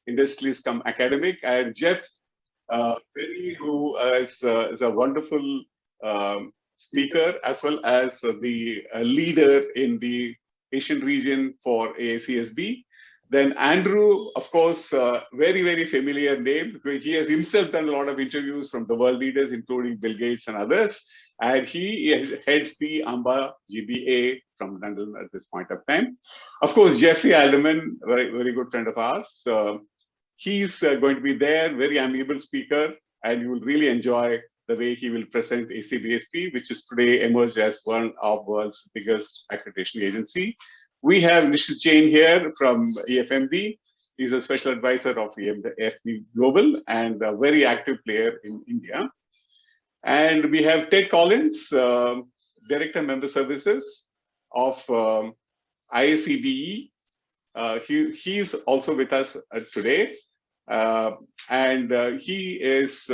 industrialist come academic, and Jeff Perry, who is a wonderful speaker as well as the leader in the Asian region for AACSB. Then Andrew, of course, very, very familiar name, because he has himself done a lot of interviews from the world leaders, including Bill Gates and others. And he heads the AMBA GBA from London at this point of time. Of course, Jeffrey Alderman, very, very good friend of ours. He's going to be there, very amiable speaker, and you will really enjoy the way he will present ACBSP, which is today emerged as one of the world's biggest accreditation agency. We have Nishit Jain here from EFMD. He's a special advisor of EFMD Global and a very active player in India. And we have Ted Collins, Director Member Services of IACBE. He's also with us today. He is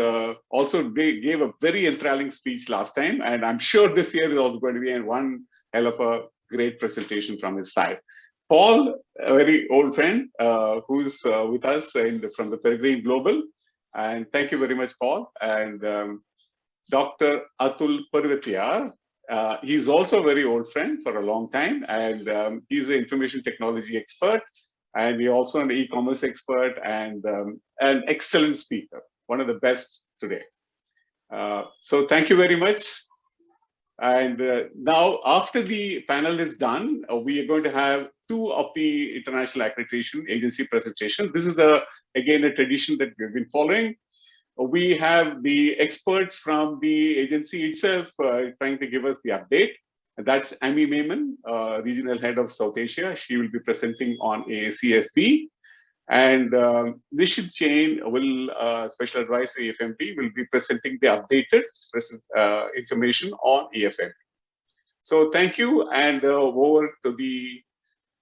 also gave a very enthralling speech last time. And I'm sure this year is also going to be one hell of a great presentation from his side. Paul, a very old friend who's with us from the Peregrine Global. And thank you very much, Paul. And Dr. Atul Parvatiyar, he's also a very old friend for a long time. And he's an information technology expert. And he's also an e-commerce expert and an excellent speaker, one of the best today. So thank you very much. And now, after the panel is done, we are going to have two of the International Accreditation Agency presentations. This is, again, a tradition that we've been following. We have the experts from the agency itself trying to give us the update. And that's Amy Mayman, Regional Head of South Asia. She will be presenting on AACSB. And Nishit Jain, Special Advisor EFMD, will be presenting the updated information on EFMD. So thank you, and over to the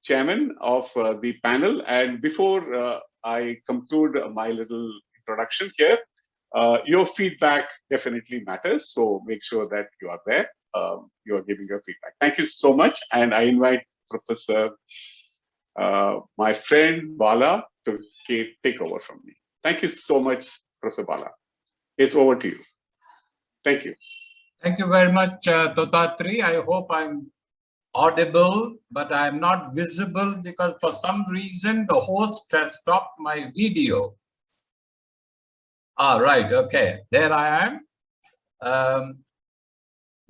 chairman of the panel. And before I conclude my little introduction here, your feedback definitely matters. So make sure that you are there. You are giving your feedback. Thank you so much. And I invite Professor, my friend Bala, to take over from me. Thank you so much, Professor Bala. It's over to you. Thank you. Thank you very much, Totatri. I hope I'm audible, but I'm not visible because for some reason the host has stopped my video. Right, okay, there I am.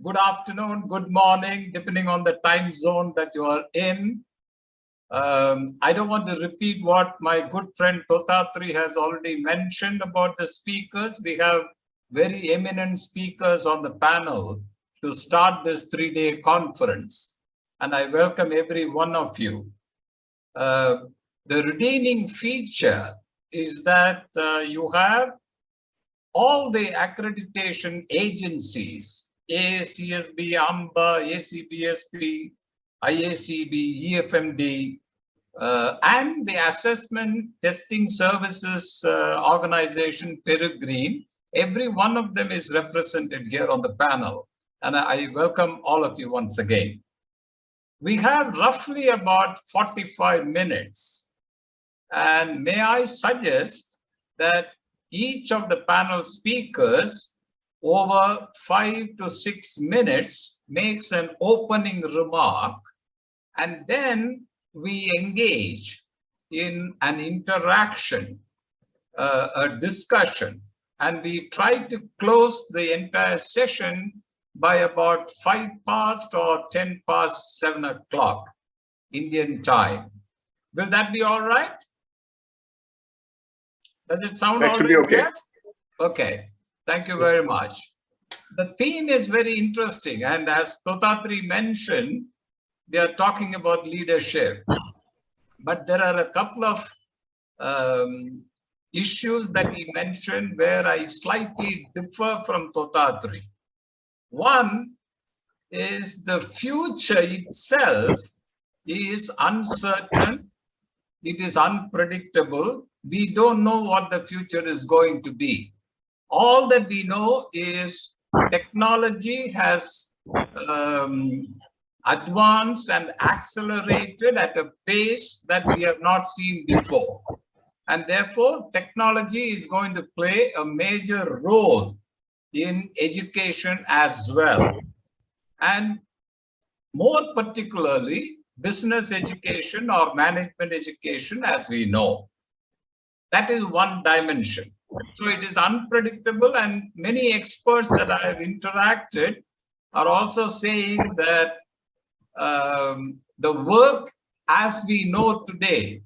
Good afternoon, good morning, depending on the time zone that you are in. I don't want to repeat what my good friend Totatri has already mentioned about the speakers. We have very eminent speakers on the panel to start this 3-day conference. And I welcome every one of you. The redeeming feature is that you have all the accreditation agencies, AACSB, AMBA, ACBSP, IACB, EFMD, and the assessment testing services organization, Peregrine. Every one of them is represented here on the panel. And I welcome all of you once again. We have roughly about 45 minutes. And may I suggest that each of the panel speakers over 5 to 6 minutes makes an opening remark, and then we engage in an interaction, a discussion, and we try to close the entire session by about 5 past or 10 past 7 o'clock Indian time. Will that be all right? Does it sound all right? Okay. Jeff? Okay, thank you very much. The theme is very interesting, and as Totatri mentioned, we are talking about leadership. But there are a couple of issues that he mentioned where I slightly differ from Totatri. One is the future itself is uncertain, it is unpredictable. We don't know what the future is going to be. All that we know is technology has advanced and accelerated at a pace that we have not seen before. And therefore, technology is going to play a major role in education as well. And more particularly, business education or management education, as we know. That is one dimension. So it is unpredictable, and many experts that I have interacted are also saying that the work as we know today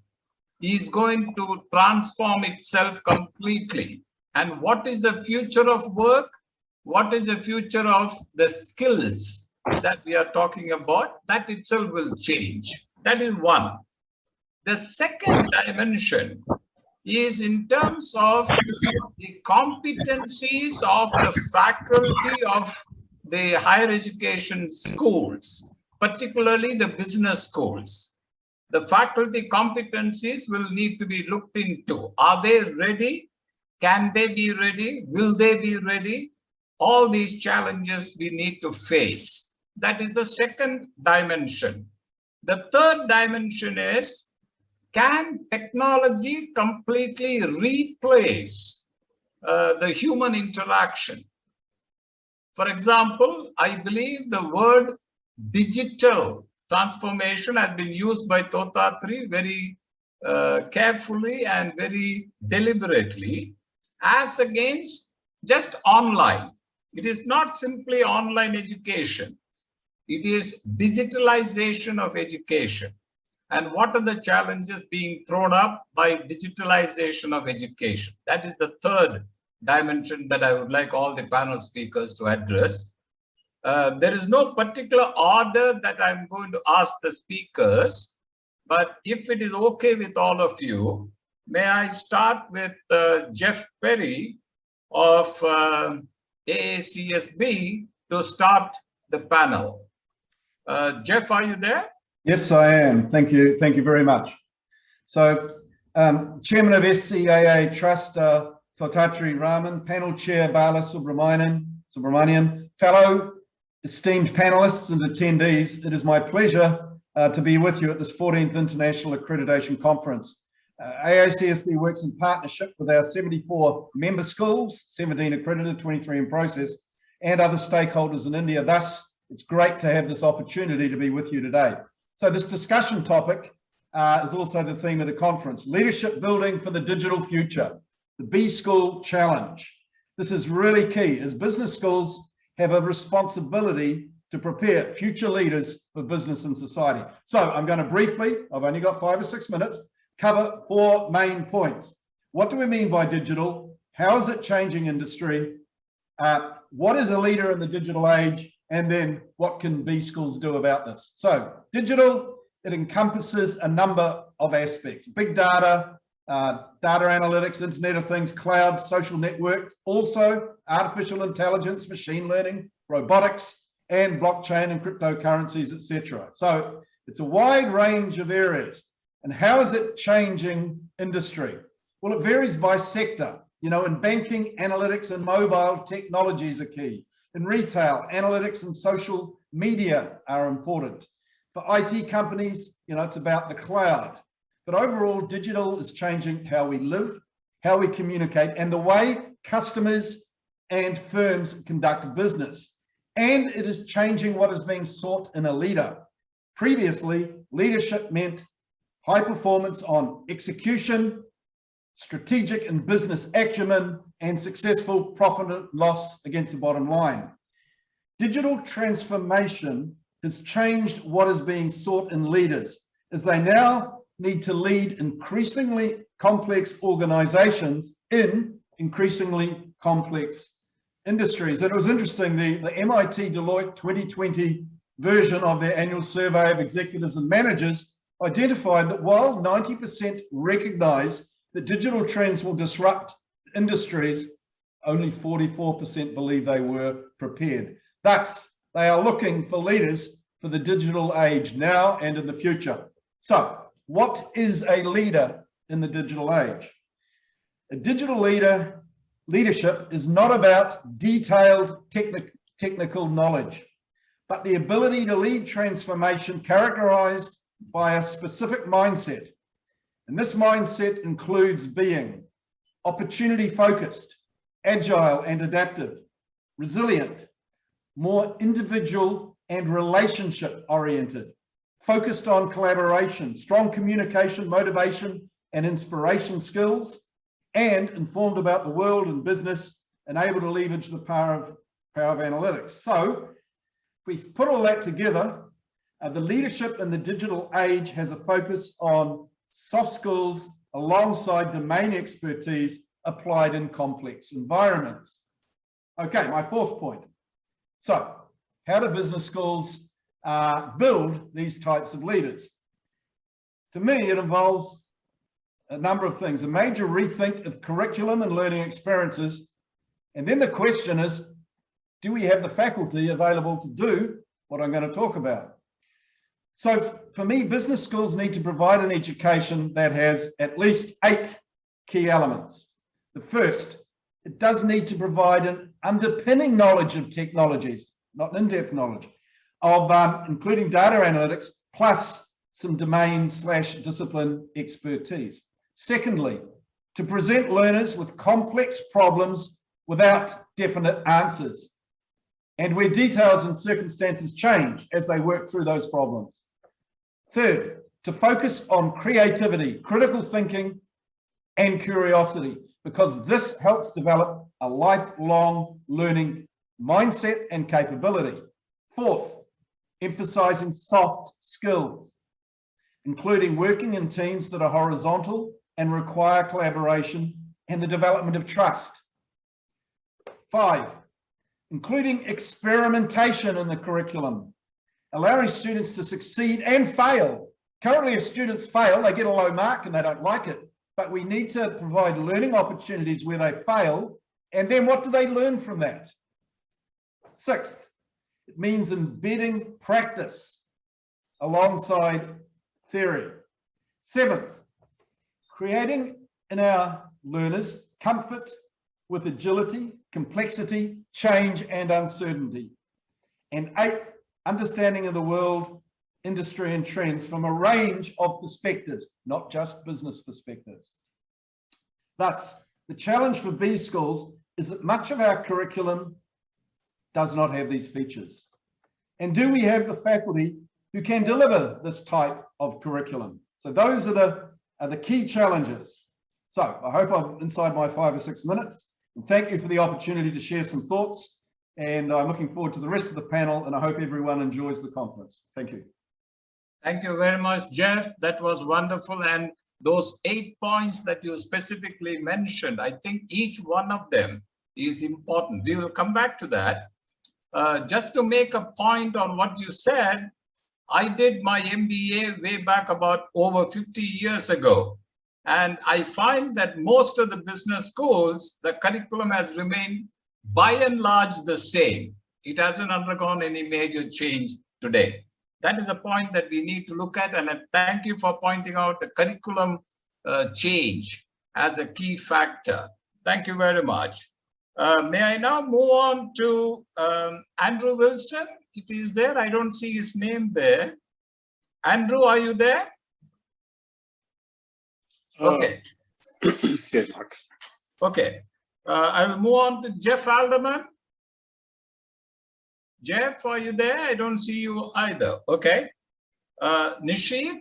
is going to transform itself completely. And what is the future of work? What is the future of the skills that we are talking about? That itself will change. That is one. The second dimension is in terms of the competencies of the faculty of the higher education schools, particularly the business schools. The faculty competencies will need to be looked into. Are they ready? Can they be ready? Will they be ready? All these challenges we need to face. That is the second dimension. The third dimension is, can technology completely replace the human interaction? For example, I believe the word digital transformation has been used by Tothatri very carefully and very deliberately, as against just online. It is not simply online education. It is digitalization of education. And what are the challenges being thrown up by digitalization of education? That is the third dimension that I would like all the panel speakers to address. There is no particular order that I'm going to ask the speakers, but if it is okay with all of you, may I start with Jeff Perry of AACSB to start the panel. Jeff, are you there? Yes, I am. Thank you. Thank you very much. So, Chairman of SEAA Trust, Tothatri Raman, Panel Chair Bala Subramanian, fellow esteemed panelists and attendees, it is my pleasure to be with you at this 14th International Accreditation Conference. AACSB works in partnership with our 74 member schools, 17 accredited, 23 in process, and other stakeholders in India. Thus, it's great to have this opportunity to be with you today. So this discussion topic is also the theme of the conference, Leadership Building for the Digital Future, the B-School Challenge. This is really key, as business schools have a responsibility to prepare future leaders for business and society. So I'm going to briefly, I've only got 5 or 6 minutes, cover 4 main points. What do we mean by digital? How is it changing industry? What is a leader in the digital age? And then what can B schools do about this? So digital, it encompasses a number of aspects: big data, data analytics, Internet of Things, cloud, social networks, also artificial intelligence, machine learning, robotics, and blockchain and cryptocurrencies, etc. So it's a wide range of areas. And how is it changing industry? Well, it varies by sector. You know, in banking, analytics and mobile technologies are key. In retail, analytics and social media are important. For IT companies, you know, it's about the cloud. But overall, digital is changing how we live, how we communicate, and the way customers and firms conduct business. And it is changing what is being sought in a leader. Previously, leadership meant high performance on execution, strategic and business acumen, and successful profit and loss against the bottom line. Digital transformation has changed what is being sought in leaders, as they now need to lead increasingly complex organizations in increasingly complex industries. And it was interesting, the MIT Deloitte 2020 version of their annual survey of executives and managers identified that while 90% recognize that digital trends will disrupt industries, only 44% believe they were prepared. Thus, they are looking for leaders for the digital age now and in the future. So, what is a leader in the digital age? A digital leadership is not about detailed technical knowledge, but the ability to lead transformation characterized by a specific mindset. And this mindset includes being opportunity focused, agile and adaptive, resilient, more individual and relationship oriented, focused on collaboration, strong communication, motivation and inspiration skills, and informed about the world and business and able to leverage the power of analytics. So if we put all that together, the leadership in the digital age has a focus on soft skills alongside domain expertise applied in complex environments. Okay, my fourth point. So how do business schools build these types of leaders? To me, it involves a number of things, a major rethink of curriculum and learning experiences. And then the question is, do we have the faculty available to do what I'm going to talk about? So for me, business schools need to provide an education that has at least 8 key elements. The first, it does need to provide an underpinning knowledge of technologies, not an in-depth knowledge, of including data analytics, plus some domain/discipline expertise. Secondly, to present learners with complex problems without definite answers, and where details and circumstances change as they work through those problems. Third, to focus on creativity, critical thinking, and curiosity, because this helps develop a lifelong learning mindset and capability. Fourth, emphasizing soft skills, including working in teams that are horizontal and require collaboration and the development of trust. 5, including experimentation in the curriculum, allowing students to succeed and fail. Currently, if students fail, they get a low mark and they don't like it, but we need to provide learning opportunities where they fail, and then what do they learn from that? 6th, it means embedding practice alongside theory. 7th, creating in our learners comfort with agility, complexity, change, and uncertainty. And 8th, understanding of the world, industry, and trends from a range of perspectives, not just business perspectives. Thus, the challenge for B schools is that much of our curriculum does not have these features. And do we have the faculty who can deliver this type of curriculum? So those are the key challenges. So I hope I'm inside my 5 or 6 minutes. And thank you for the opportunity to share some thoughts. And I'm looking forward to the rest of the panel, and I hope everyone enjoys the conference. Thank you. Thank you very much, Jeff. That was wonderful. And those 8 points that you specifically mentioned, I think each one of them is important. We will come back to that. Just to make a point on what you said, I did my MBA way back about over 50 years ago. And I find that most of the business schools, the curriculum has remained by and large the same. It hasn't undergone any major change today. That is a point that we need to look at, and I thank you for pointing out the curriculum change as a key factor. Thank you very much. May I now move on to Andrew Wilson, if he is there? I don't see his name there. Andrew, are you there? Okay. Yes, Mark. Okay. I will move on to Jeff Alderman. Jeff, are you there? I don't see you either. Okay. Nishit?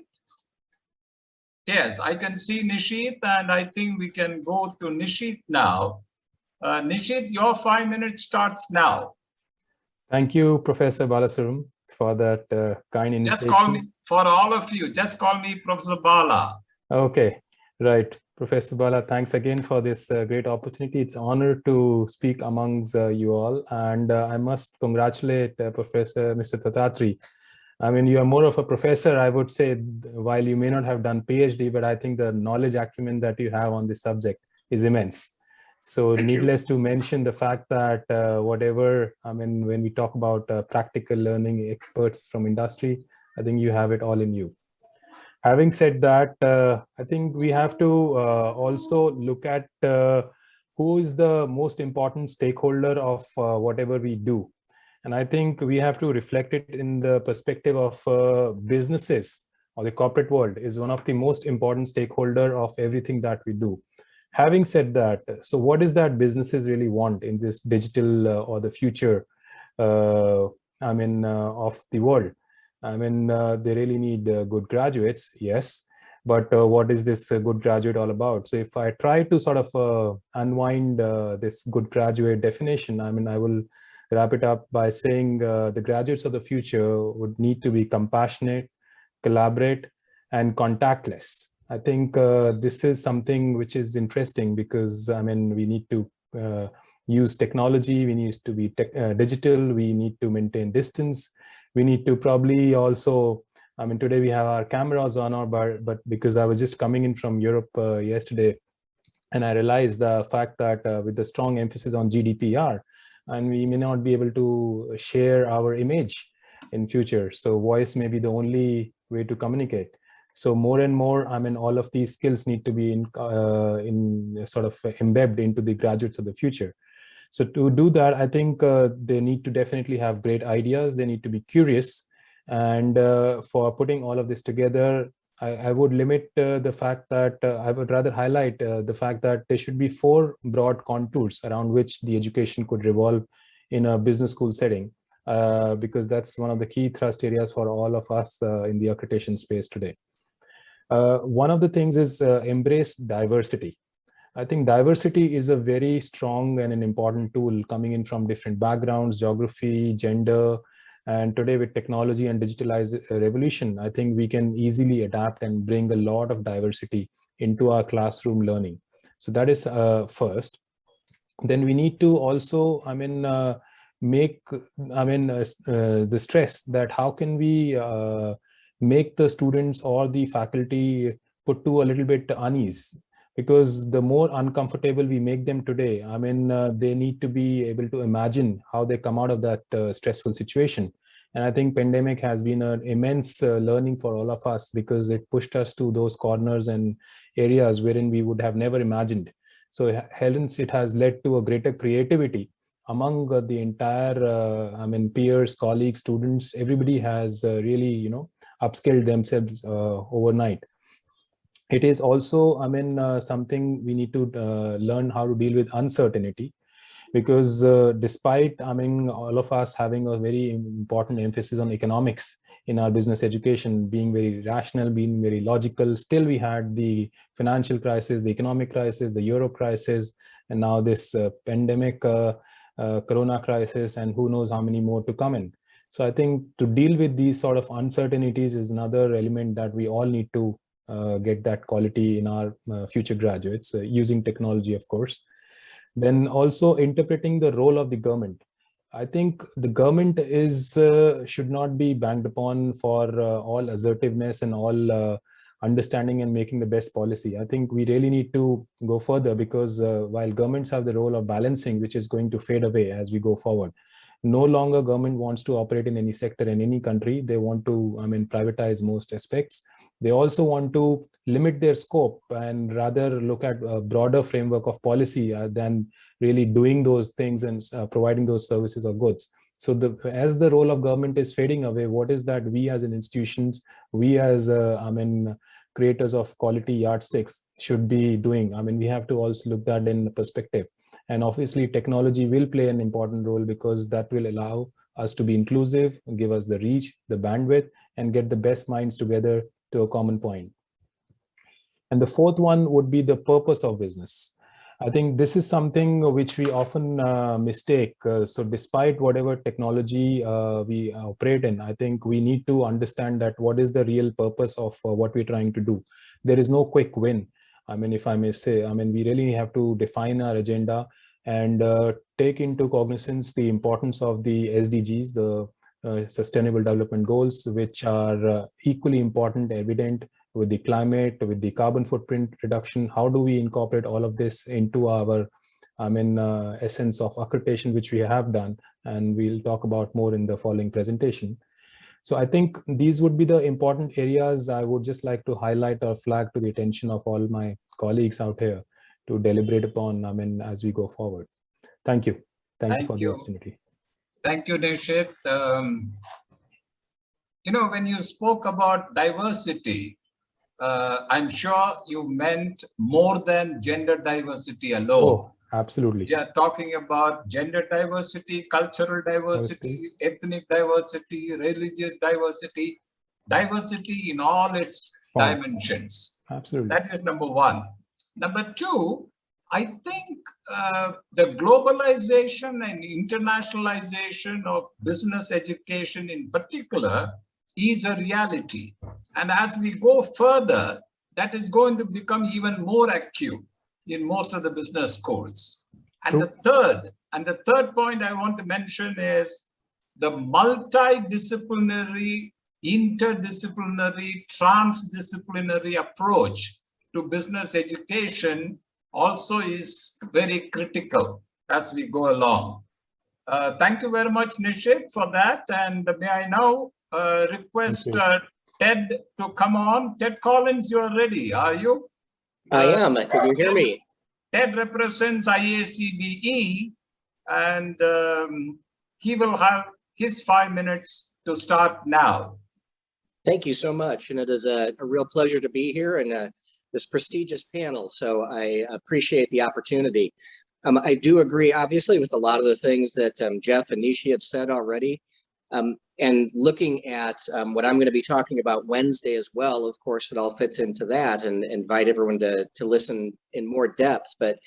Yes, I can see Nishit, and I think we can go to Nishit now. Nishit, your 5 minutes starts now. Thank you, Professor Balasuram, for that kind invitation. Just call me, for all of you, just call me Professor Bala. Okay, right. Professor Bala, thanks again for this great opportunity. It's an honor to speak amongst you all. And I must congratulate Professor Mr. Tathatri. I mean, you are more of a professor, I would say, while you may not have done PhD, but I think the knowledge acumen that you have on this subject is immense. So needless to mention the fact that whatever, I mean, when we talk about practical learning experts from industry, I think you have it all in you. Having said that, I think we have to also look at who is the most important stakeholder of whatever we do. And I think we have to reflect it in the perspective of businesses or the corporate world is one of the most important stakeholder of everything that we do. Having said that, so what is that businesses really want in this digital or the future of the world? They really need good graduates, yes. But what is this good graduate all about? So if I try to sort of unwind this good graduate definition, I will wrap it up by saying the graduates of the future would need to be compassionate, collaborate, and contactless. I think this is something which is interesting because we need to use technology, we need to be digital, we need to maintain distance, we need to probably also, today we have our cameras on our bar, but because I was just coming in from Europe yesterday, and I realized the fact that with the strong emphasis on GDPR, and we may not be able to share our image in future. So voice may be the only way to communicate. So more and more, all of these skills need to be in sort of embedded into the graduates of the future. So to do that, I think they need to definitely have great ideas. They need to be curious. And for putting all of this together, I would limit the fact that I would rather highlight the fact that there should be 4 broad contours around which the education could revolve in a business school setting, because that's one of the key thrust areas for all of us in the accreditation space today. One of the things is embrace diversity. I think diversity is a very strong and an important tool coming in from different backgrounds, geography, gender, and today with technology and digitalized revolution, I think we can easily adapt and bring a lot of diversity into our classroom learning. So that is first. Then we need to also, make, the stress that how can we make the students or the faculty put to a little bit unease, because the more uncomfortable we make them today, they need to be able to imagine how they come out of that stressful situation. And I think pandemic has been an immense learning for all of us, because it pushed us to those corners and areas wherein we would have never imagined. So hence it has led to a greater creativity among the entire, peers, colleagues, students. Everybody has really, upskilled themselves overnight. It is also, something we need to learn how to deal with uncertainty, because despite, all of us having a very important emphasis on economics in our business education, being very rational, being very logical, still we had the financial crisis, the economic crisis, the Euro crisis, and now this pandemic, Corona crisis, and who knows how many more to come in. So I think to deal with these sort of uncertainties is another element that we all need to get that quality in our future graduates, using technology, of course. Then also interpreting the role of the government. I think the government is should not be banked upon for all assertiveness and all understanding and making the best policy. I think we really need to go further, because while governments have the role of balancing, which is going to fade away as we go forward, no longer government wants to operate in any sector in any country. They want to, privatize most aspects. They also want to limit their scope and rather look at a broader framework of policy than really doing those things and providing those services or goods. So as the role of government is fading away, what is that we as an institutions, we as creators of quality yardsticks should be doing? We have to also look that in perspective. And obviously technology will play an important role, because that will allow us to be inclusive, give us the reach, the bandwidth, and get the best minds together to a common point. And the fourth one would be the purpose of business. I think this is something which we often mistake. So despite whatever technology we operate in, I think we need to understand that what is the real purpose of what we're trying to do. There is no quick win. If I may say, we really have to define our agenda and take into cognizance the importance of the SDGs, the Sustainable Development Goals, which are equally important, evident with the climate, with the carbon footprint reduction. How do we incorporate all of this into our, essence of accreditation, which we have done, and we'll talk about more in the following presentation. So I think these would be the important areas I would just like to highlight or flag to the attention of all my colleagues out here to deliberate upon, as we go forward. Thank you. Thank you for the opportunity. Thank you, Nishit. you know, when you spoke about diversity, I'm sure you meant more than gender diversity alone. Oh, absolutely. We are talking about gender diversity, cultural diversity, ethnic diversity, religious diversity, diversity in all its Forms. dimensions. Absolutely. That is number one. Number two, I think the globalization and internationalization of business education in particular is a reality. And as we go further, that is going to become even more acute in most of the business schools. And True. the third point I want to mention is the multidisciplinary, interdisciplinary, transdisciplinary approach to business education also is very critical as we go along. Thank you very much, Nishit, for that. And may I now request Ted to come on. Ted Collins, you are ready, are you? I am. Can you hear me? Ted represents IACBE, and he will have his 5 minutes to start now. Thank you so much. And it is a real pleasure to be here and this prestigious panel. So I appreciate the opportunity. I do agree, obviously, with a lot of the things that Jeff and Nishi have said already. And looking at what I'm going to be talking about Wednesday as well, of course, it all fits into that, and invite everyone to listen in more depth. But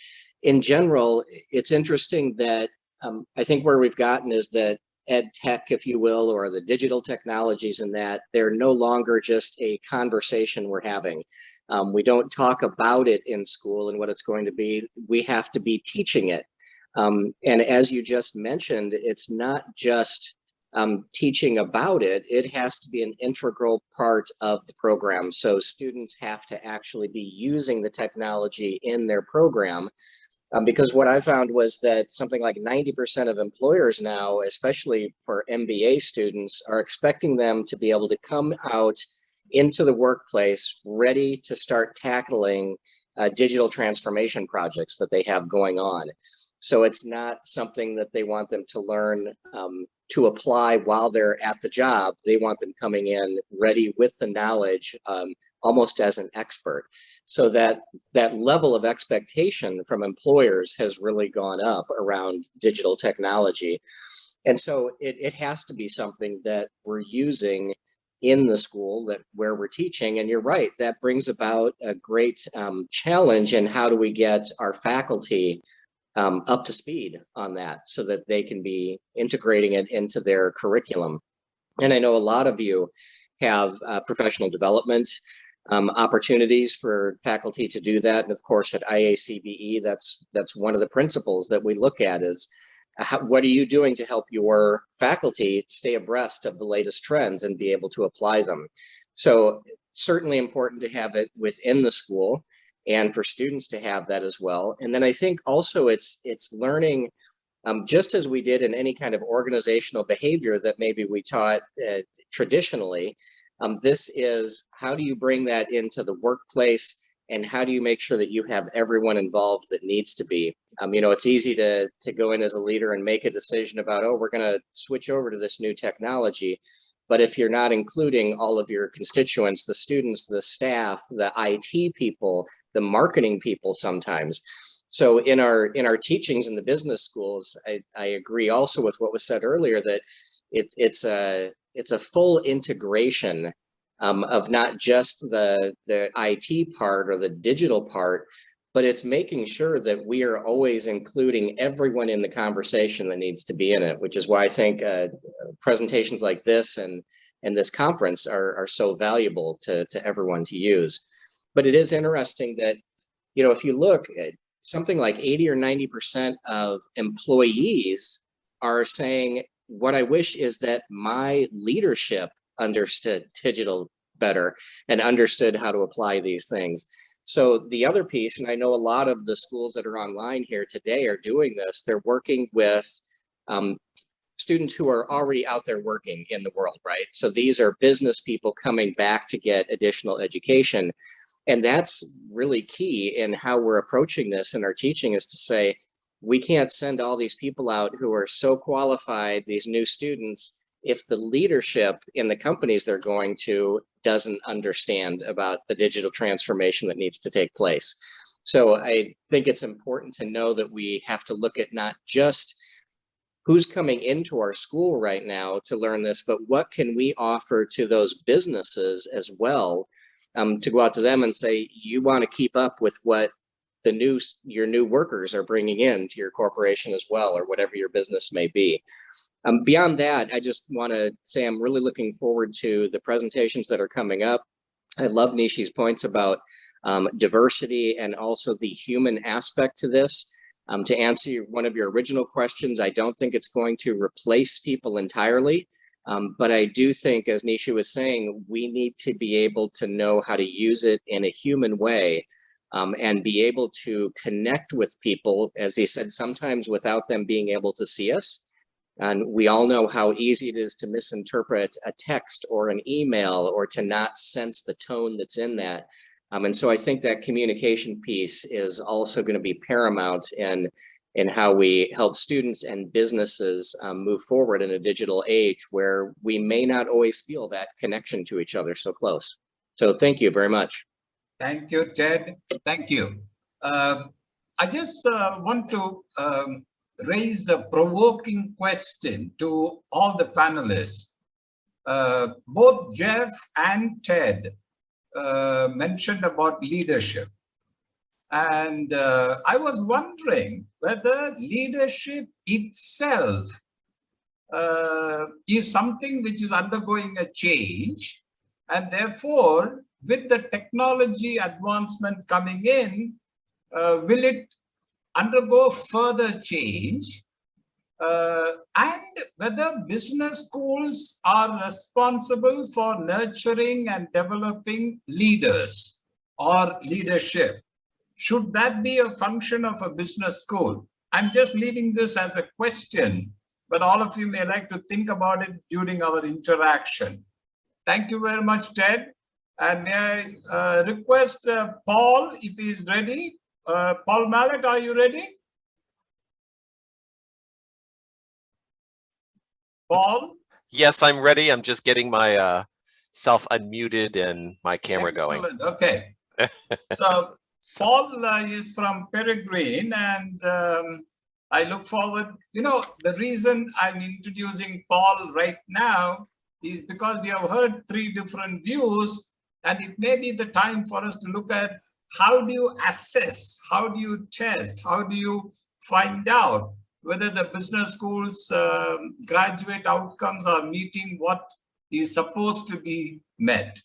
in general, it's interesting that I think where we've gotten is that ed tech, if you will, or the digital technologies in that, they're no longer just a conversation we're having. We don't talk about it in school and what it's going to be. We have to be teaching it. And as you just mentioned, it's not just teaching about it, it has to be an integral part of the program. So students have to actually be using the technology in their program. Because what I found was that something like 90% of employers now, especially for MBA students, are expecting them to be able to come out into the workplace ready to start tackling digital transformation projects that they have going on. So it's not something that they want them to learn to apply while they're at the job. They want them coming in ready with the knowledge, almost as an expert. So that level of expectation from employers has really gone up around digital technology. And so it has to be something that we're using in the school where we're teaching. And you're right, that brings about a great challenge in how do we get our faculty up to speed on that so that they can be integrating it into their curriculum. And I know a lot of you have professional development opportunities for faculty to do that. And of course at IACBE, that's one of the principles that we look at is what are you doing to help your faculty stay abreast of the latest trends and be able to apply them? So certainly important to have it within the school, and for students to have that as well. And then I think also it's learning, just as we did in any kind of organizational behavior that maybe we taught traditionally, this is how do you bring that into the workplace, and how do you make sure that you have everyone involved that needs to be? You know, it's easy to go in as a leader and make a decision about, oh, we're going to switch over to this new technology. But if you're not including all of your constituents, the students, the staff, the IT people, the marketing people sometimes. So in our teachings in the business schools, I agree also with what was said earlier that it's a full integration of not just the IT part or the digital part, but it's making sure that we are always including everyone in the conversation that needs to be in it, which is why I think presentations like this and this conference are so valuable to everyone to use. But it is interesting that, you know, if you look at something like 80 or 90% of employees are saying, what I wish is that my leadership understood digital better and understood how to apply these things. So the other piece, and I know a lot of the schools that are online here today are doing this, they're working with students who are already out there working in the world, right? So these are business people coming back to get additional education. And that's really key in how we're approaching this in our teaching, is to say, we can't send all these people out who are so qualified, these new students, if the leadership in the companies they're going to doesn't understand about the digital transformation that needs to take place. So I think it's important to know that we have to look at not just who's coming into our school right now to learn this, but what can we offer to those businesses as well, to go out to them and say, you want to keep up with what your new workers are bringing in to your corporation as well, or whatever your business may be. Beyond that, I just want to say I'm really looking forward to the presentations that are coming up. I love Nishi's points about diversity and also the human aspect to this. To answer one of your original questions, I don't think it's going to replace people entirely, but I do think, as Nishi was saying, we need to be able to know how to use it in a human way, and be able to connect with people, as he said, sometimes without them being able to see us. And we all know how easy it is to misinterpret a text or an email, or to not sense the tone that's in that. And so I think that communication piece is also going to be paramount in how we help students and businesses move forward in a digital age where we may not always feel that connection to each other so close. So thank you very much. Thank you, Ted. Thank you. I just want to raise a provoking question to all the panelists. Both Jeff and Ted mentioned about leadership. And I was wondering whether leadership itself is something which is undergoing a change, and therefore, with the technology advancement coming in, will it undergo further change? And whether business schools are responsible for nurturing and developing leaders or leadership. Should that be a function of a business school? I'm just leaving this as a question, but all of you may like to think about it during our interaction. Thank you very much, Ted. And may I request Paul, if he is ready. Paul Mallet, are you ready? Paul? Yes, I'm ready. I'm just getting my self unmuted and my camera going. Excellent. Okay. So Paul is from Peregrine, and I look forward. You know, the reason I'm introducing Paul right now is because we have heard three different views, and it may be the time for us to look at how do you assess, how do you test, how do you find out whether the business schools graduate outcomes are meeting what is supposed to be met.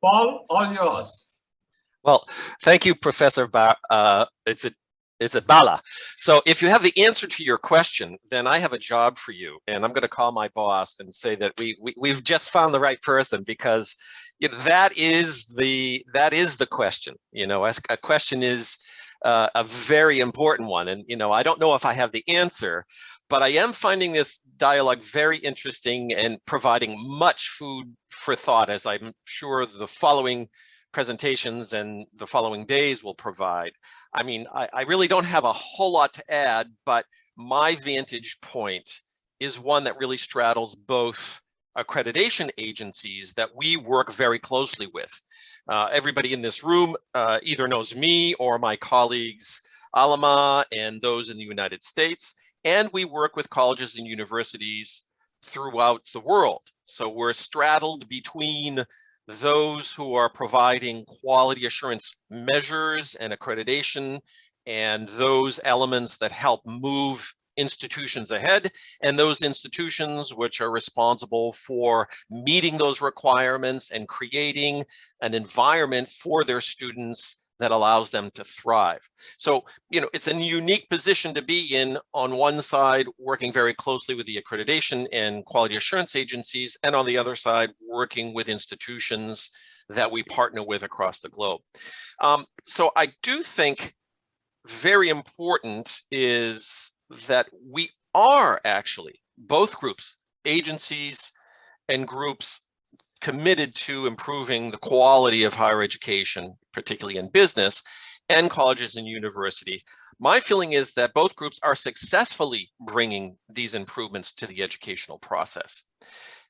Paul, all yours. Well, thank you, Professor Bala. So if you have the answer to your question, then I have a job for you, and I'm going to call my boss and say that we've just found the right person, because you know, that is the question. You know, a question is a very important one, and you know, I don't know if I have the answer, but I am finding this dialogue very interesting and providing much food for thought, as I'm sure the following presentations and the following days will provide. I mean, I really don't have a whole lot to add, but my vantage point is one that really straddles both accreditation agencies that we work very closely with. Everybody in this room either knows me or my colleagues, Alama and those in the United States, and we work with colleges and universities throughout the world. So we're straddled between those who are providing quality assurance measures and accreditation, and those elements that help move institutions ahead, and those institutions which are responsible for meeting those requirements and creating an environment for their students that allows them to thrive. So, you know, it's a unique position to be in, on one side, working very closely with the accreditation and quality assurance agencies, and on the other side, working with institutions that we partner with across the globe. So I do think very important is that we are actually, both groups, agencies and groups, committed to improving the quality of higher education, particularly in business, and colleges and universities. My feeling is that both groups are successfully bringing these improvements to the educational process.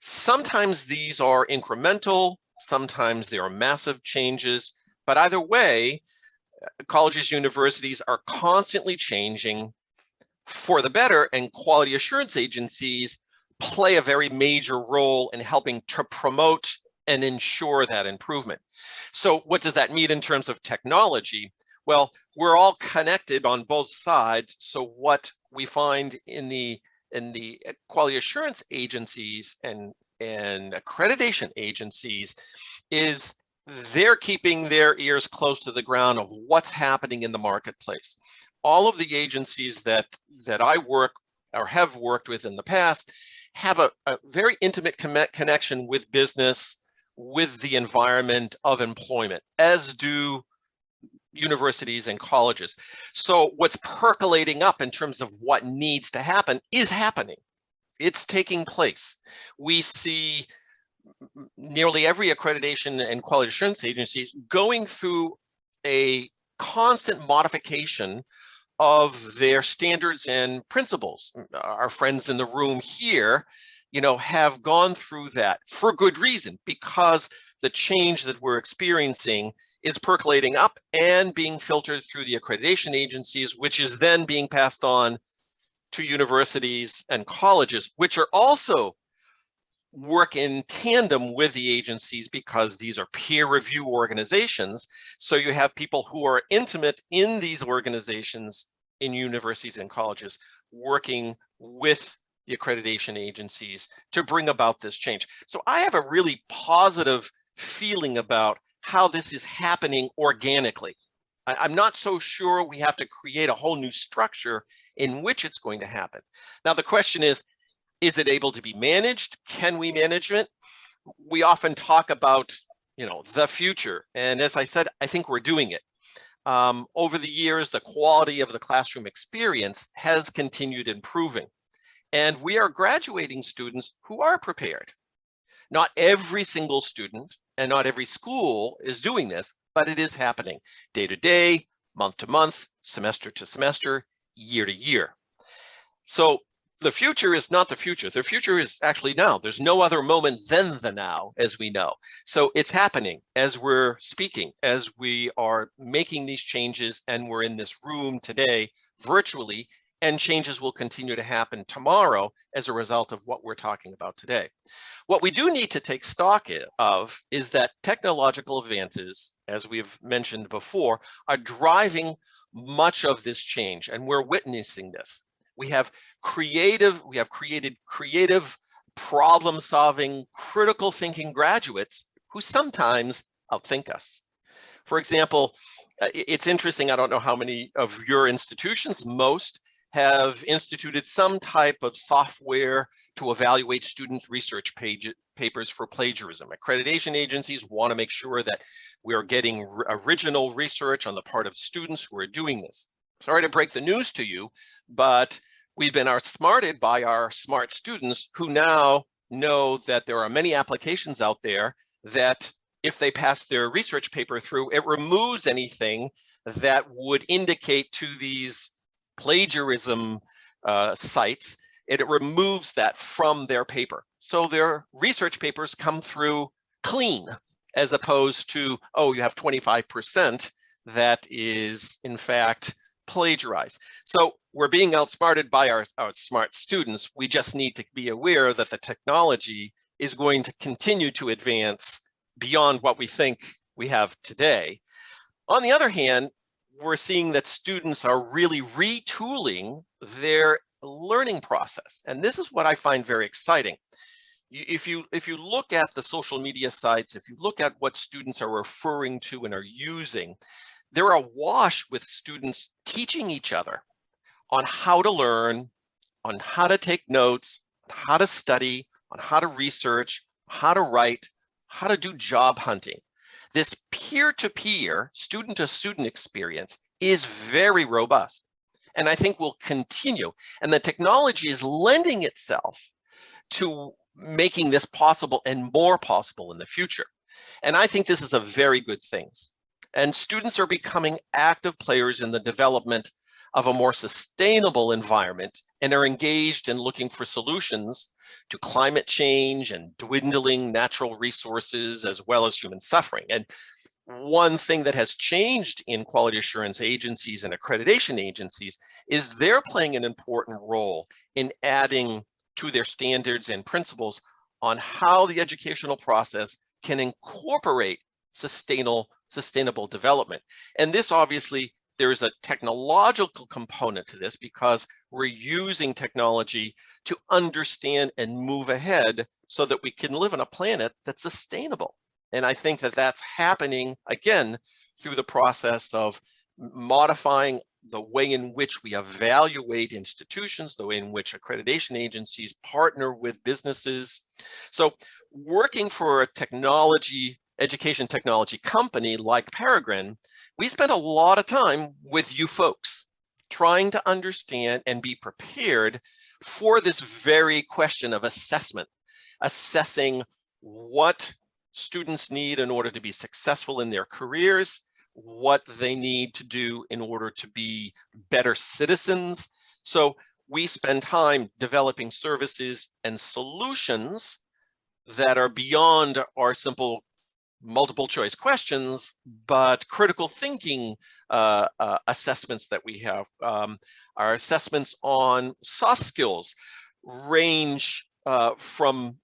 Sometimes these are incremental, sometimes they are massive changes, but either way, colleges, universities are constantly changing for the better, and quality assurance agencies play a very major role in helping to promote and ensure that improvement. So what does that mean in terms of technology? Well, we're all connected on both sides. So what we find in the quality assurance agencies and accreditation agencies is they're keeping their ears close to the ground of what's happening in the marketplace. All of the agencies that I work or have worked with in the past have a very intimate connection with business, with the environment of employment, as do universities and colleges. So what's percolating up in terms of what needs to happen is happening. It's taking place. We see nearly every accreditation and quality assurance agency going through a constant modification of their standards and principles. Our friends in the room here, have gone through that for good reason, because the change that we're experiencing is percolating up and being filtered through the accreditation agencies, which is then being passed on to universities and colleges, which are also work in tandem with the agencies because these are peer review organizations. So you have people who are intimate in these organizations in universities and colleges working with the accreditation agencies to bring about this change. So I have a really positive feeling about how this is happening organically. I'm not so sure we have to create a whole new structure in which it's going to happen. Now, the question is it able to be managed? Can we manage it? We often talk about, the future. And as I said, I think we're doing it. Over the years, the quality of the classroom experience has continued improving. And we are graduating students who are prepared. Not every single student and not every school is doing this, but it is happening day to day, month to month, semester to semester, year to year. So the future is not the future. The future is actually now. There's no other moment than the now, as we know. So it's happening as we're speaking, as we are making these changes, and we're in this room today virtually, and changes will continue to happen tomorrow as a result of what we're talking about today. What we do need to take stock of is that technological advances, as we've mentioned before, are driving much of this change, and we're witnessing this. We have created creative, problem-solving, critical thinking graduates who sometimes outthink us. For example, it's interesting, I don't know how many of your institutions, most have instituted some type of software to evaluate students' research papers for plagiarism. Accreditation agencies want to make sure that we are getting original research on the part of students who are doing this. Sorry to break the news to you, but we've been outsmarted by our smart students who now know that there are many applications out there that if they pass their research paper through, it removes anything that would indicate to these plagiarism sites, it removes that from their paper. So their research papers come through clean, as opposed to, oh, you have 25% that is in fact plagiarized. So we're being outsmarted by our smart students. We just need to be aware that the technology is going to continue to advance beyond what we think we have today. On the other hand, we're seeing that students are really retooling their learning process. And this is what I find very exciting. If you look at the social media sites, if you look at what students are referring to and are using, they're awash with students teaching each other on how to learn, on how to take notes, on how to study, on how to research, how to write, how to do job hunting. This peer-to-peer, student-to-student experience is very robust, and I think will continue. And the technology is lending itself to making this possible and more possible in the future. And I think this is a very good thing. And students are becoming active players in the development of a more sustainable environment and are engaged in looking for solutions to climate change and dwindling natural resources, as well as human suffering. And one thing that has changed in quality assurance agencies and accreditation agencies is they're playing an important role in adding to their standards and principles on how the educational process can incorporate sustainable development. And this, obviously, there is a technological component to this, because we're using technology to understand and move ahead so that we can live on a planet that's sustainable. And I think that that's happening, again, through the process of modifying the way in which we evaluate institutions, the way in which accreditation agencies partner with businesses. So working for a education technology company like Peregrine, we spent a lot of time with you folks trying to understand and be prepared for this very question of assessment, assessing what students need in order to be successful in their careers, what they need to do in order to be better citizens. So we spend time developing services and solutions that are beyond our simple multiple choice questions, but critical thinking assessments that we have. Our assessments on soft skills range from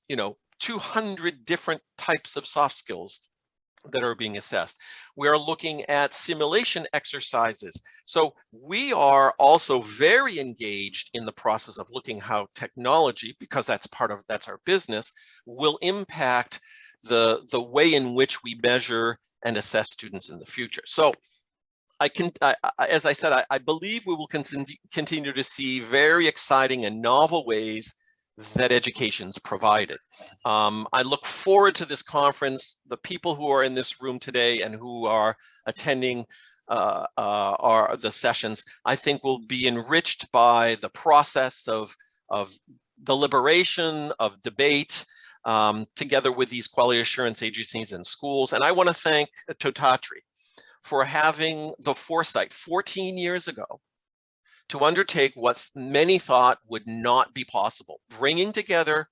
200 different types of soft skills that are being assessed. We are looking at simulation exercises. So we are also very engaged in the process of looking how technology, because that's our business, will impact the way in which we measure and assess students in the future. So as I said, I believe we will continue to see very exciting and novel ways that education's provided. I look forward to this conference. The people who are in this room today and who are attending the sessions, I think will be enriched by the process of deliberation, of debate, together with these quality assurance agencies and schools. And I want to thank Totatri for having the foresight 14 years ago to undertake what many thought would not be possible, bringing together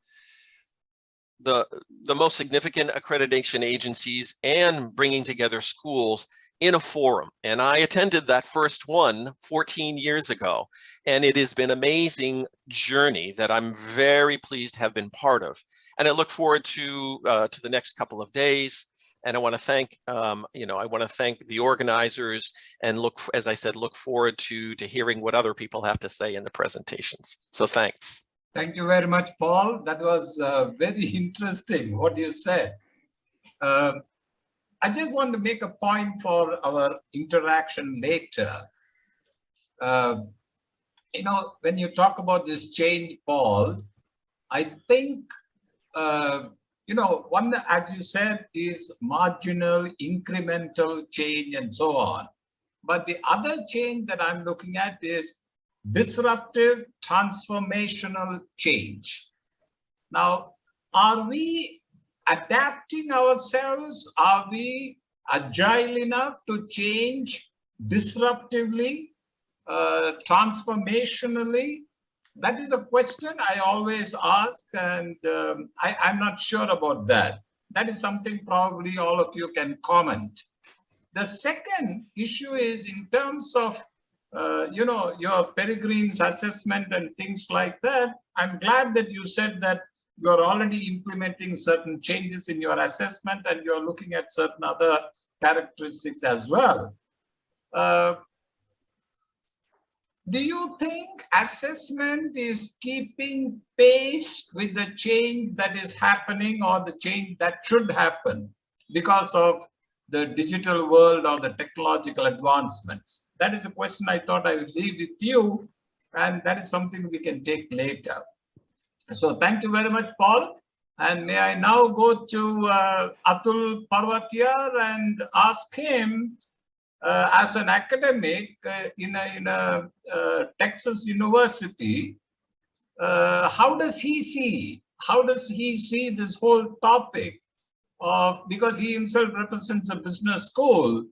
the most significant accreditation agencies and bringing together schools in a forum. And I attended that first one 14 years ago, and it has been an amazing journey that I'm very pleased to have been part of. And I look forward to the next couple of days. And I want to thank, the organizers, and as I said, look forward to hearing what other people have to say in the presentations. So thanks. Thank you very much, Paul. That was very interesting what you said. I just want to make a point for our interaction later. When you talk about this change, Paul, I think one, as you said, is marginal, incremental change and so on. But the other change that I'm looking at is disruptive, transformational change. Now, are we adapting ourselves? Are we agile enough to change disruptively, transformationally? That is a question I always ask, and I'm not sure about that. That is something probably all of you can comment. The second issue is in terms of, your Peregrine's assessment and things like that. I'm glad that you said that you're already implementing certain changes in your assessment and you're looking at certain other characteristics as well. Do you think assessment is keeping pace with the change that is happening or the change that should happen because of the digital world or the technological advancements? That is a question I thought I would leave with you, and that is something we can take later. So thank you very much, Paul. And may I now go to Atul Parwatia and ask him, as an academic in a Texas university, how does he see this whole topic of, because he himself represents a business school,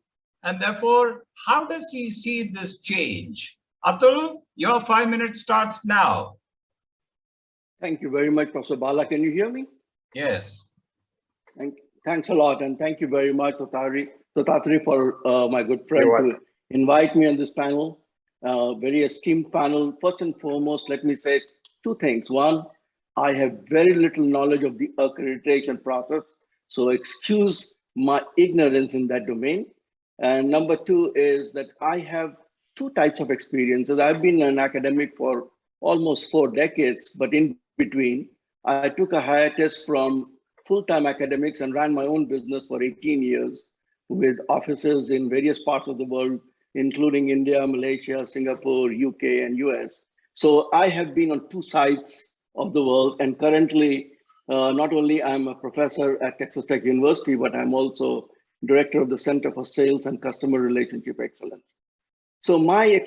and therefore, how does he see this change? Atul, your 5 minutes starts now. Thank you very much, Professor Bala. Can you hear me? Yes. Thanks a lot, and thank you very much, Tathatri, for my good friend You're to welcome. invite me on this panel. Very esteemed panel. First and foremost, let me say two things. One, I have very little knowledge of the accreditation process, so excuse my ignorance in that domain. And number two is that I have two types of experiences. I've been an academic for almost 4 decades, but in between, I took a hiatus from full-time academics and ran my own business for 18 years with offices in various parts of the world, including India, Malaysia, Singapore, UK, and US. So I have been on two sides of the world, and currently, not only I'm a professor at Texas Tech University, but I'm also director of the Center for Sales and Customer Relationship Excellence. So my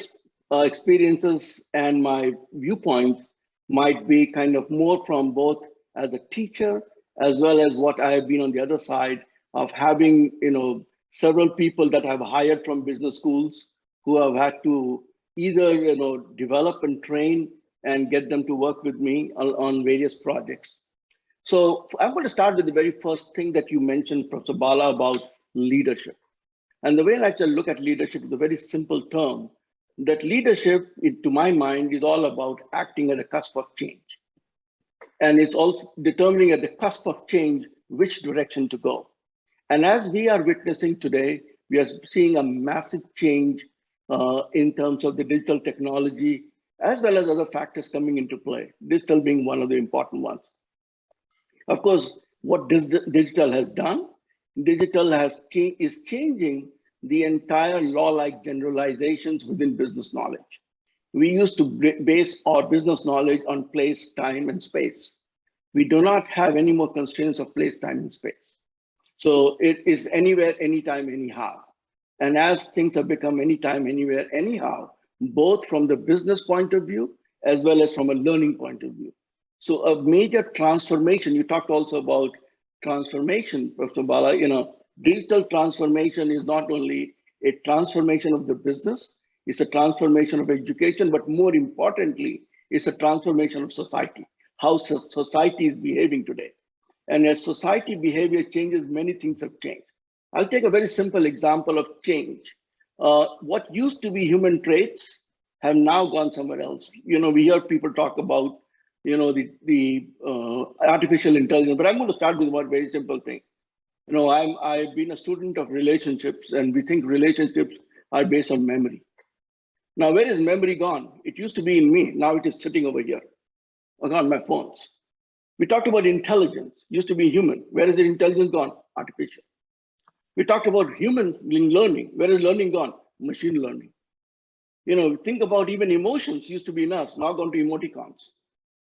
experiences and my viewpoints might be kind of more from both as a teacher, as well as what I have been on the other side of having, several people that I've hired from business schools who have had to either, develop and train and get them to work with me on various projects. So I'm going to start with the very first thing that you mentioned, Professor Bala, about leadership. And the way I like to look at leadership is a very simple term, that leadership, to my mind, is all about acting at the cusp of change. And it's also determining at the cusp of change which direction to go. And as we are witnessing today, we are seeing a massive change in terms of the digital technology, as well as other factors coming into play, digital being one of the important ones. Of course, what digital has done, is changing the entire law-like generalizations within business knowledge. We used to base our business knowledge on place, time, and space. We do not have any more constraints of place, time, and space. So it is anywhere, anytime, anyhow. And as things have become anytime, anywhere, anyhow, both from the business point of view, as well as from a learning point of view. So a major transformation, you talked also about transformation, Professor Bala, digital transformation is not only a transformation of the business, it's a transformation of education, but more importantly, it's a transformation of society, how society is behaving today. And as society behavior changes, many things have changed. I'll take a very simple example of change. What used to be human traits have now gone somewhere else. We hear people talk about, the artificial intelligence, but I'm going to start with one very simple thing. I've been a student of relationships, and we think relationships are based on memory. Now, where is memory gone? It used to be in me. Now it is sitting over here on my phones. We talked about intelligence, used to be human. Where is the intelligence gone? Artificial. We talked about human learning. Where is learning gone? Machine learning. Think about even emotions used to be in us, now gone to emoticons.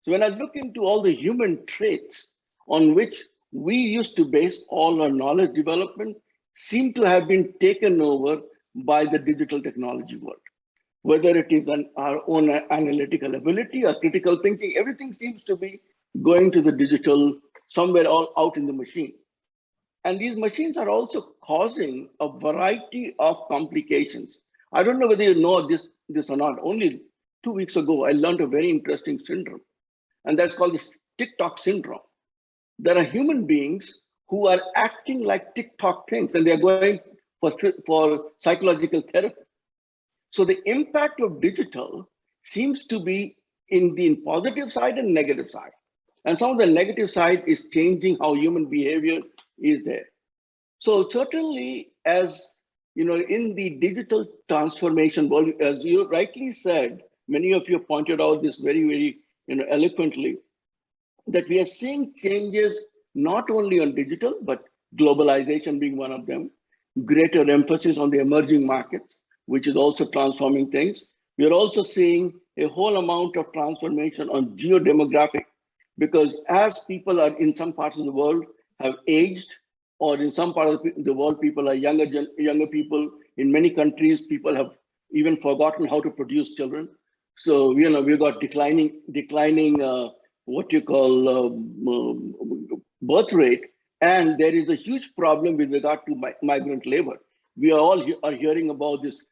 So when I look into all the human traits on which we used to base all our knowledge development, seem to have been taken over by the digital technology world. Whether it is our own analytical ability or critical thinking, everything seems to be going to the digital, somewhere all out in the machine. And these machines are also causing a variety of complications. I don't know whether you know this or not. Only 2 weeks ago, I learned a very interesting syndrome, and that's called the TikTok syndrome. There are human beings who are acting like TikTok things, and they're going for psychological therapy. So the impact of digital seems to be in the positive side and negative side. And some of the negative side is changing how human behavior is there. So certainly, as in the digital transformation world, as you rightly said, many of you pointed out this very, very eloquently, that we are seeing changes not only on digital, but globalization being one of them, greater emphasis on the emerging markets, which is also transforming things. We are also seeing a whole amount of transformation on geodemographic, because as people are in some parts of the world have aged, or in some part of the world, people are younger people. In many countries, people have even forgotten how to produce children. So we've got declining what you call birth rate, and there is a huge problem with regard to migrant labor. We are all hearing about this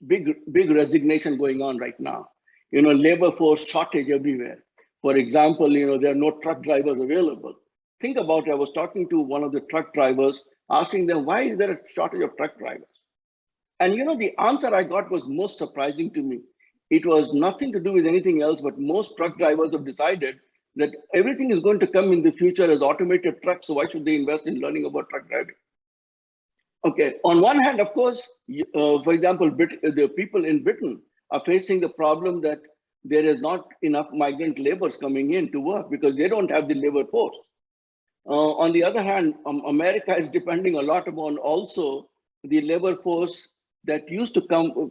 big resignation going on right now. Labor force shortage everywhere. For example, there are no truck drivers available. Think about it. I was talking to one of the truck drivers, asking them, why is there a shortage of truck drivers? And the answer I got was most surprising to me. It was nothing to do with anything else, but most truck drivers have decided that everything is going to come in the future as automated trucks. So why should they invest in learning about truck driving? Okay, on one hand, of course, for example, the people in Britain are facing the problem that there is not enough migrant laborers coming in to work because they don't have the labor force. On the other hand, America is depending a lot upon also the labor force that used to come,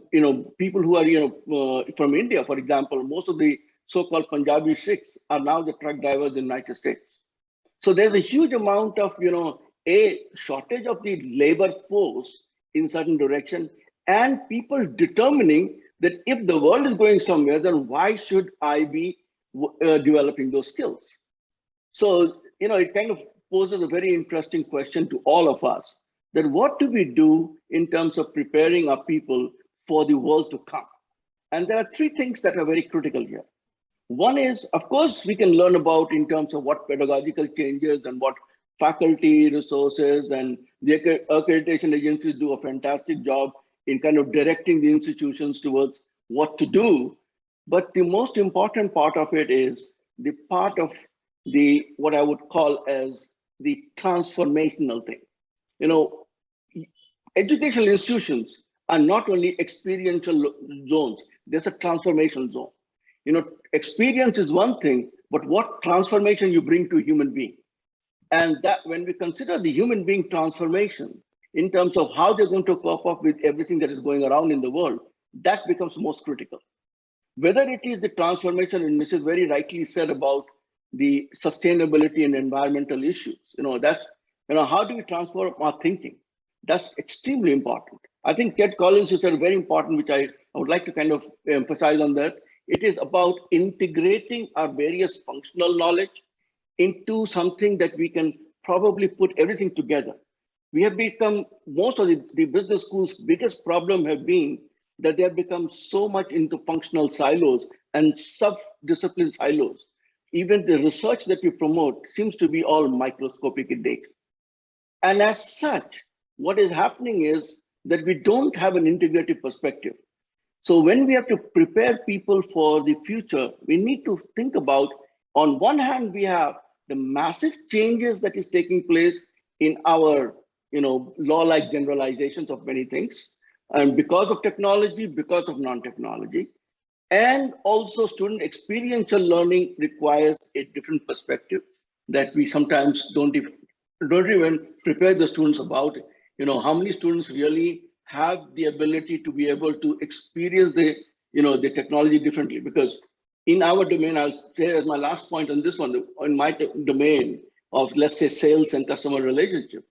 people who are, from India, for example. Most of the so-called Punjabi Sikhs are now the truck drivers in the United States. So there's a huge amount of, a shortage of the labor force in certain direction, and people determining that if the world is going somewhere, then why should I be developing those skills? So, it kind of poses a very interesting question to all of us, that what do we do in terms of preparing our people for the world to come? And there are three things that are very critical here. One is, of course, we can learn about in terms of what pedagogical changes and what faculty resources and the accreditation agencies do a fantastic job in kind of directing the institutions towards what to do. But the most important part of it is the part of what I would call as the transformational thing. Educational institutions are not only experiential zones, there's a transformation zone. Experience is one thing, but what transformation you bring to a human being. And that when we consider the human being transformation in terms of how they're going to cope up with everything that is going around in the world, that becomes most critical. Whether it is the transformation, and Mrs. very rightly said about the sustainability and environmental issues, that's, how do we transform our thinking? That's extremely important. I think Ted Collins has said very important, which I would like to kind of emphasize on that. It is about integrating our various functional knowledge into something that we can probably put everything together. We have become, most of the business schools' biggest problem have been that they have become so much into functional silos and sub-discipline silos. Even the research that we promote seems to be all microscopic in nature. And as such, what is happening is that we don't have an integrated perspective. So when we have to prepare people for the future, we need to think about, on one hand, we have the massive changes that is taking place in our law-like generalizations of many things, and because of technology, because of non-technology. And also student experiential learning requires a different perspective that we sometimes don't even prepare the students about. How many students really have the ability to be able to experience the technology differently? Because in our domain, I'll say as my last point on this one, in my domain of, let's say, sales and customer relationship,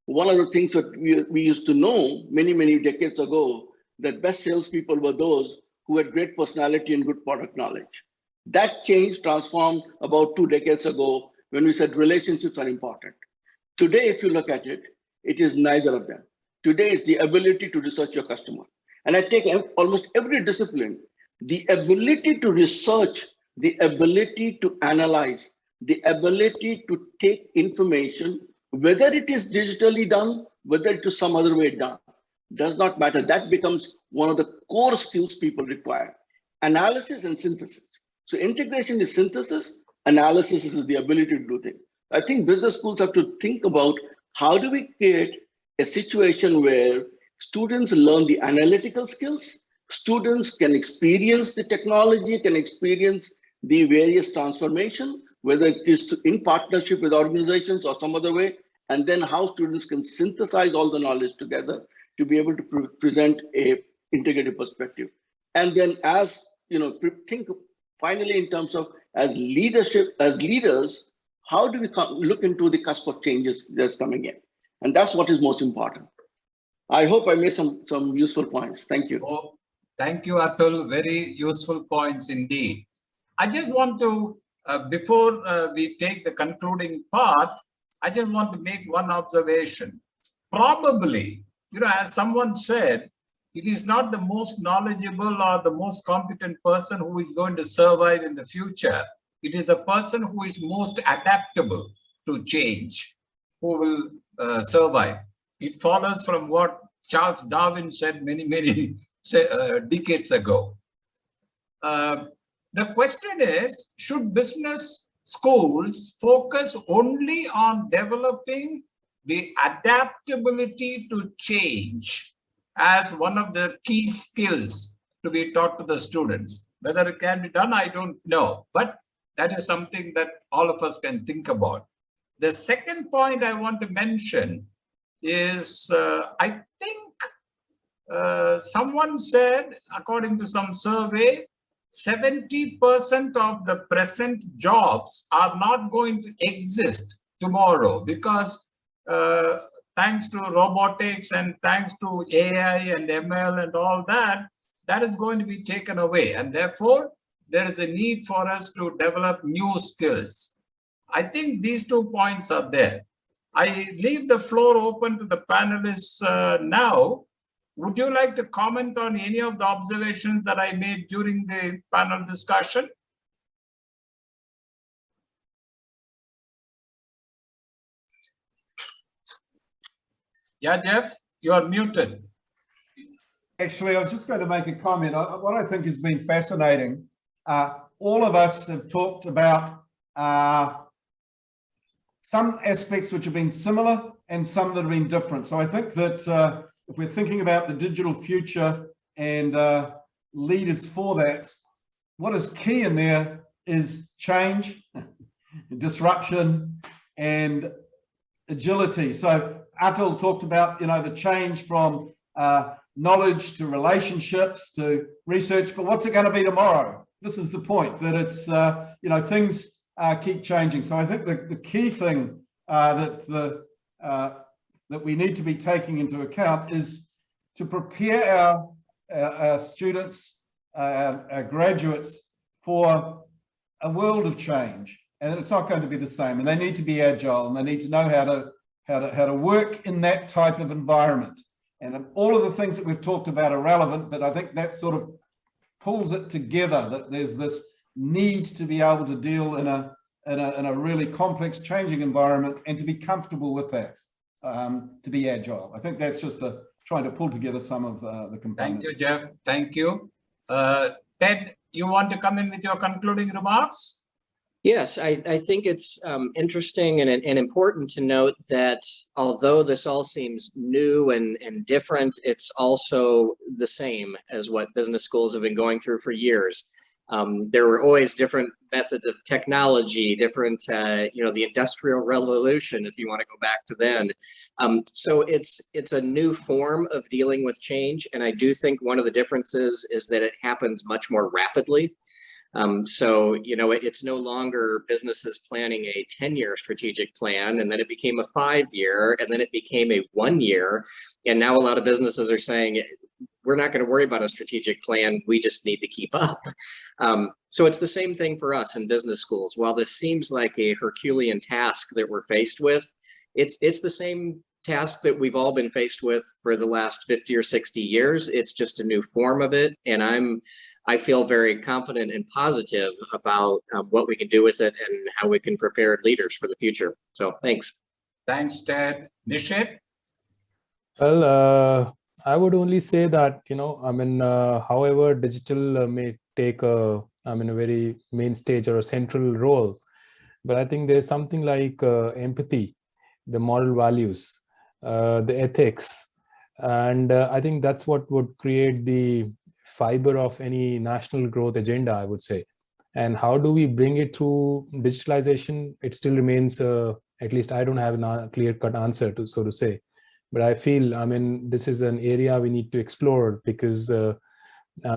one of the things that we used to know many, many decades ago, that best salespeople were those who had great personality and good product knowledge. That change transformed about 2 decades ago when we said relationships are important. Today, if you look at it, it is neither of them. Today is the ability to research your customer. And I take almost every discipline, the ability to research, the ability to analyze, the ability to take information, whether it is digitally done, whether it is some other way done, does not matter. That becomes one of the core skills people require. Analysis and synthesis. So integration is synthesis, analysis is the ability to do things. I think business schools have to think about how do we create a situation where students learn the analytical skills, students can experience the technology, can experience the various transformation, whether it is in partnership with organizations or some other way, and then how students can synthesize all the knowledge together to be able to present a integrated perspective. And then think finally in terms of as leaders, how do we look into the cusp of changes that's coming in? And that's what is most important. I hope I made some useful points. Thank you. Oh, thank you, Atul. Very useful points indeed. I just want to, before we take the concluding part, I just want to make one observation. Probably, as someone said, it is not the most knowledgeable or the most competent person who is going to survive in the future. it is the person who is most adaptable to change who will survive. It follows from what Charles Darwin said many decades ago. The question is, should business schools focus only on developing the adaptability to change as one of the key skills to be taught to the students? Whether it can be done, I don't know, but that is something that all of us can think about. The second point I want to mention is, I think someone said, according to some survey, 70% of the present jobs are not going to exist tomorrow because thanks to robotics and thanks to AI and ML and all that, that is going to be taken away. And therefore, there is a need for us to develop new skills. I think these 2 points are there. I leave the floor open to the panelists now. Would you like to comment on any of the observations that I made during the panel discussion? Yeah, Jeff, you are muted. Actually, I was just going to make a comment. What I think has been fascinating, all of us have talked about some aspects which have been similar and some that have been different. So I think that if we're thinking about the digital future and leaders for that, what is key in there is change, disruption, and agility. So Atul talked about, the change from knowledge to relationships to research, but what's it going to be tomorrow? This is the point, that it's, things keep changing. So I think the key thing that we need to be taking into account is to prepare our students, our graduates for a world of change, and it's not going to be the same. And they need to be agile, and they need to know how to work in that type of environment. And all of the things that we've talked about are relevant, but I think that sort of pulls it together, that there's this need to be able to deal in a really complex, changing environment, and to be comfortable with that, to be agile. I think that's just trying to pull together some of the components. Thank you, Jeff. Thank you. Ted, you want to come in with your concluding remarks? Yes, I think it's interesting and important to note that although this all seems new and different, it's also the same as what business schools have been going through for years. There were always different methods of technology, different, the Industrial Revolution, if you want to go back to then. So it's a new form of dealing with change. And I do think one of the differences is that it happens much more rapidly. So, it's no longer businesses planning a 10-year strategic plan, and then it became a 5-year, and then it became a 1-year. And now a lot of businesses are saying, we're not going to worry about a strategic plan. We just need to keep up. So it's the same thing for us in business schools. While this seems like a Herculean task that we're faced with, it's the same task that we've all been faced with for the last 50 or 60 years. It's just a new form of it. And I feel very confident and positive about what we can do with it and how we can prepare leaders for the future. So thanks. Thanks, Ted. Nishit? Well, I would only say that, however, digital may take a very main stage or a central role, but I think there's something like empathy, the moral values, the ethics, and I think that's what would create the fiber of any national growth agenda, I would say. And how do we bring it through digitalization? It still remains, at least I don't have a clear-cut answer to, so to say. But I feel, this is an area we need to explore, because